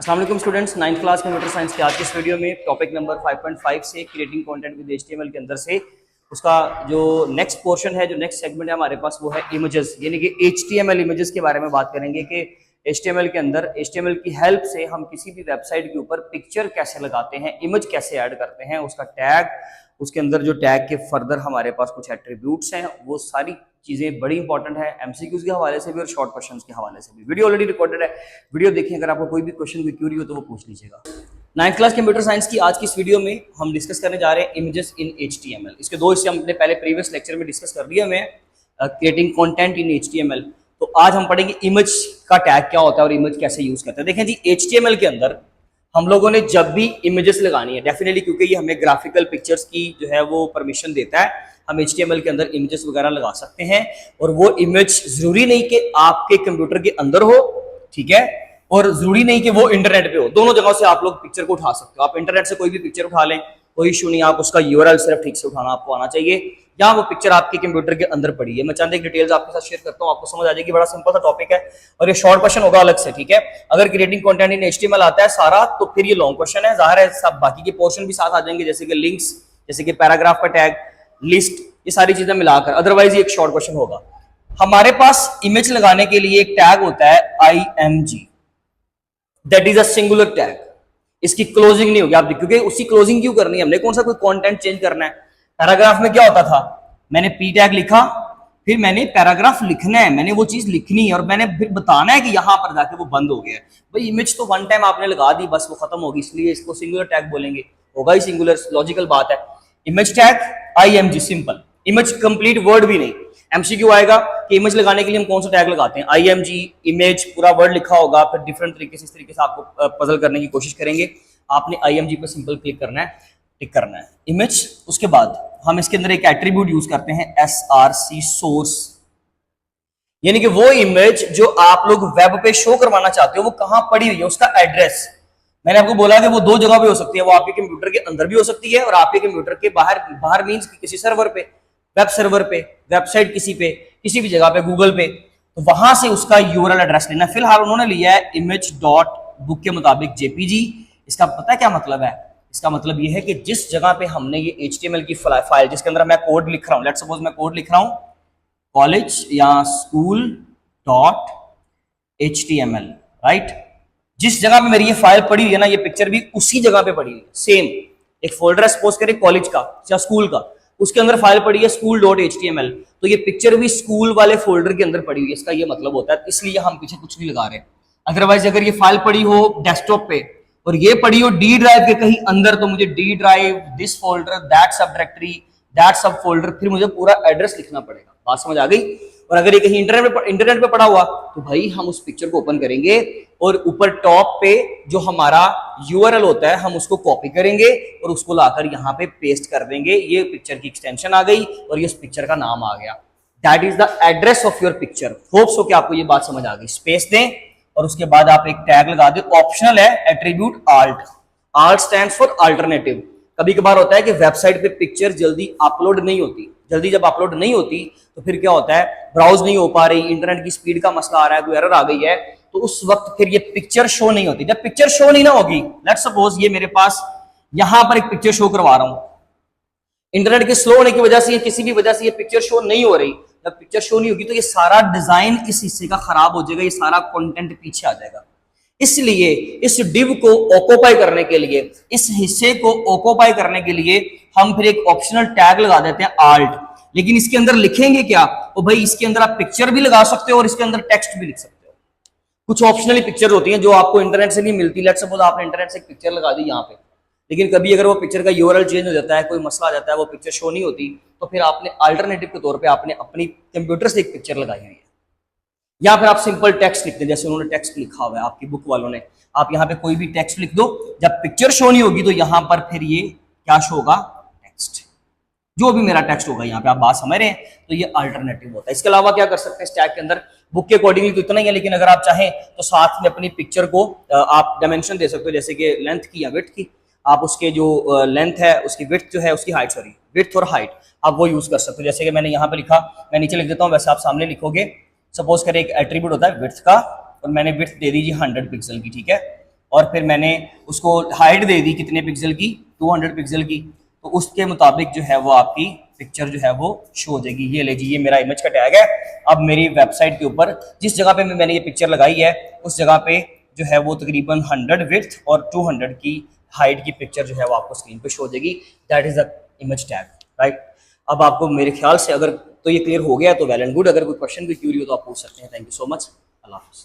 अस्सलाम वालेकुम students, 9th class computer science के आज की इस वीडियो में टॉपिक नंबर 5.5 से क्रिएटिंग कंटेंट विद एचटीएमएल के अंदर से उसका जो नेक्स्ट पोर्शन है, जो नेक्स्ट सेगमेंट है हमारे पास, वो है इमेजेस, यानी कि एचटीएमएल इमेजेस के बारे में बात करेंगे कि एचटीएमएल के अंदर एचटीएमएल की हेल्प से हम किसी भी वेबसाइट के ऊपर पिक्चर कैसे लगाते हैं, इमेज कैसे ऐड करते हैं, उसका टैग, उसके अंदर जो टैग के फर्दर हमारे पास कुछ एट्रीब्यूट्स हैं, वो सारी चीजें बड़ी इंपॉर्टेंट है एमसीक्यूज के हवाले से भी और शॉर्ट क्वेश्चंस के हवाले से भी। वीडियो ऑलरेडी रिकॉर्डेड है, वीडियो देखिए। अगर आपको कोई भी क्वेश्चन कोई क्यूरी हो तो वो पूछ लीजिएगा। 9th क्लास कंप्यूटर साइंस की आज की इस वीडियो में हम डिस्कस करने जा रहे हैं इमेजेस इन एचटीएमएल। इसके दो हिस्से हमने पहले प्रीवियस लेक्चर में डिस्कस कर दिए हमें, क्रिएटिंग कंटेंट इन एचटीएमएल। तो आज हम पढ़ेंगे इमेज का टैग क्या होता है और इमेज कैसे यूज करते हैं। देखें जी, एचटीएमएल के अंदर हम लोगों ने जब भी इमेजेस लगानी है, डेफिनेटली क्योंकि ये हमें ग्राफिकल पिक्चर्स की जो है वो परमिशन देता है, हम एचटीएमएल के अंदर इमेजेस वगैरह लगा सकते हैं। और वो इमेज जरूरी नहीं कि आपके कंप्यूटर के अंदर हो, ठीक है, और जरूरी नहीं कि वो इंटरनेट पे हो। दोनों जगहों से आप लोग पिक्चर को उठा सकते हो। आप इंटरनेट से कोई भी पिक्चर उठा लें, कोई इशू नहीं। आप उसका यूआरएल सिर्फ ठीक से उठाना आपको आना चाहिए, या वो पिक्चर आपके कंप्यूटर के अंदर पड़ी है। मैं चंद एक डिटेल्स आपके साथ शेयर करता हूं, आपको समझ आ जाएगी। बड़ा सिंपल सा टॉपिक है और ये शॉर्ट क्वेश्चन होगा अलग से, ठीक है। अगर क्रिएटिंग कंटेंट इन एचटीएमएल आता है सारा, तो फिर ये लॉन्ग क्वेश्चन है, जाहिर है सब बाकी के पोर्शन भी साथ आ जाएंगे, जैसे कि लिंक्स, जैसे कि पैराग्राफ का टैग, लिस्ट, ये सारी चीजें मिलाकर। अदरवाइज ये एक शॉर्ट क्वेश्चन होगा। हमारे पास इमेज लगाने के लिए एक टैग होता है IMG, that is a singular tag. इसकी क्लोजिंग नहीं होगी, आप देखोगे। उसकी क्लोजिंग क्यों करनी है हमने? कौन सा कोई कंटेंट चेंज करना है? पैराग्राफ में क्या होता था, मैंने पी टैग लिखा, फिर मैंने पैराग्राफ लिखना है, मैंने वो चीज लिखनी है और मैंने फिर बताना है कि यहां पर जाके वो बंद हो गया है। भाई इमेज तो वन टाइम आपने लगा दी, बस वो खत्म होगी, इसलिए इसको सिंगुलर टैग बोलेंगे। होगा ही सिंगुलर, लॉजिकल बात है। Image tag IMG, simple. Image complete word भी नहीं। एमसीक्यू आएगा कि इमेज लगाने के लिए हम कौन सा टैग लगाते हैं, IMG, इमेज, पूरा वर्ड लिखा होगा, फिर डिफरेंट तरीके से, इस तरीके से आपको पजल करने की कोशिश करेंगे। आपने IMG पर सिंपल क्लिक करना है, टिक करना है इमेज। उसके बाद हम इसके अंदर एक एट्रीब्यूट यूज करते हैं SRC, सोर्स, यानी कि वो इमेज जो आप लोग वेब पे शो करवाना चाहते हो वो कहां पड़ी हुई है, उसका एड्रेस। मैंने आपको बोला कि वो दो जगह पे हो सकती है, वो आपके कंप्यूटर के अंदर भी हो सकती है और आपके कंप्यूटर के बाहर मींस किसी सर्वर पे, वेब सर्वर पे, वेबसाइट किसी पे, किसी भी जगह पे, गूगल पे, तो वहां से उसका यूआरएल एड्रेस लेना। फिलहाल उन्होंने लिया है image.book के मुताबिक JPG। इसका पता है क्या मतलब है? इसका मतलब ये है कि जिस जगह पे हमने ये HTML की फाइल, जिसके अंदर मैं कोड लिख रहा हूं, लेट्स सपोज मैं कोड लिख रहा हूं कॉलेज या school.html, राइट। जिस जगह पे मेरी ये फाइल पड़ी हुई है ना, ये पिक्चर भी उसी जगह पे पड़ी हुई है। सेम एक फोल्डर सपोज करें कॉलेज का या स्कूल का, उसके अंदर फाइल पड़ी है school.html, तो ये पिक्चर भी स्कूल वाले फोल्डर के अंदर पड़ी हुई है। इसका ये मतलब होता है, इसलिए हम पीछे कुछ नहीं लगा रहे। अदरवाइज अगर ये फाइल पड़ी हो डेस्कटॉप पे और ये पड़ी हो डी ड्राइव के कहीं अंदर, तो मुझे D drive, this folder, that सब डायरेक्टरी, दैट सब फोल्डर, फिर मुझे पूरा एड्रेस लिखना पड़ेगा। बात समझ आ गई? और अगर ये कहीं इंटरनेट पे पड़ा हुआ, तो भाई हम उस पिक्चर को ओपन करेंगे और ऊपर टॉप पे जो हमारा यूआरएल होता है, हम उसको कॉपी करेंगे और उसको लाकर यहाँ पे पेस्ट कर देंगे। ये पिक्चर की एक्सटेंशन आ गई और ये उस पिक्चर का नाम आ गया। That is the address of your picture. Hopes हो कि आपको ये बात समझ आ गई। स्पेस दें और उसके बाद आप एक टैग लगा दें, ऑप्शनल है, attribute ALT stands for alternative. कभी कभार होता है कि वेबसाइट पे पिक्चर जल्दी अपलोड नहीं होती। जल्दी जब अपलोड नहीं होती तो फिर क्या होता है, ब्राउज नहीं हो पा रही, इंटरनेट की स्पीड का मसला आ रहा है, कोई एरर आ गई है, तो उस वक्त फिर ये पिक्चर शो नहीं होती। जब पिक्चर शो नहीं ना होगी, लेट्स सपोज ये मेरे पास यहां पर एक पिक्चर शो करवा रहा हूं, इंटरनेट के स्लो होने की वजह से, किसी भी वजह से ये पिक्चर शो नहीं हो रही। जब पिक्चर शो नहीं होगी तो ये सारा डिजाइन इस हिस्से का खराब हो जाएगा, ये सारा कंटेंट पीछे आ जाएगा। इसलिए इस डिव को ऑक्यूपाई करने के लिए, इस हिस्से को ऑक्यूपाई करने के लिए हम फिर एक ऑप्शनल टैग लगा देते हैं ALT। लेकिन इसके अंदर लिखेंगे क्या? तो भाई इसके अंदर आप पिक्चर भी लगा सकते हो और इसके अंदर टेक्स्ट भी लिख सकते हो। कुछ ऑप्शनली पिक्चर होती हैं जो आपको इंटरनेट से नहीं मिलती। लेट्स सपोज आपने इंटरनेट से एक पिक्चर लगा दी यहाँ पे, लेकिन कभी अगर वो पिक्चर का यूआरएल चेंज हो जाता है, कोई मसला आ जाता है, वो पिक्चर शो नहीं होती, तो फिर आपने अल्टरनेटिव के तौर पे आपने अपनी कंप्यूटर से एक पिक्चर लगाई हुई है, या फिर आप सिंपल टेक्स्ट लिखते हैं, जैसे उन्होंने टेक्स्ट लिखा हुआ है आपकी बुक वालों ने। आप यहाँ पे कोई भी टेक्स्ट लिख दो, जब पिक्चर शो नहीं होगी तो यहाँ पर फिर ये क्या शो होगा? टेक्स्ट। जो भी मेरा टेक्स्ट होगा यहाँ पे, आप बात समझ रहे हैं, तो ये अल्टरनेटिव होता है। इसके अलावा क्या कर सकते हैं इस टैग के अंदर? बुक के अकॉर्डिंगली तो इतना ही है, लेकिन अगर आप चाहें तो साथ में अपनी पिक्चर को आप डायमेंशन दे सकते हो, जैसे कि लेंथ की या विड्थ की। आप उसके जो लेंथ है, उसकी विड्थ जो है, उसकी हाइट, सॉरी विड्थ और हाइट, आप वो यूज कर सकते हो। जैसे कि मैंने यहाँ पे लिखा, मैं नीचे लिख देता हूँ, वैसे आप सामने लिखोगे। सपोज करें एक एट्रीब्यूट होता है विड्थ का, और मैंने विड्थ दे दी 100 पिक्सल की, ठीक है। और फिर मैंने उसको हाइट दे दी कितने पिक्सल की, 200 पिक्सल की, तो उसके मुताबिक जो है वो आपकी पिक्चर जो है वो शो हो जाएगी। ये ले जी, ये मेरा इमेज का टैग है। अब मेरी वेबसाइट के ऊपर जिस जगह पे मैंने ये पिक्चर लगाई है उस जगह पे जो है वो तकरीबन 100 विड्थ और 200 की हाइट की पिक्चर जो है वो आपको स्क्रीन पे शो हो जाएगी। That is the image tag, right. अब आपको मेरे ख्याल से अगर तो ये क्लियर हो गया तो वेल एंड गुड। अगर कोई क्वेश्चन कोई क्यूरी हो तो आप पूछ सकते हैं। Thank you so much. अल्लाह हाफिज़।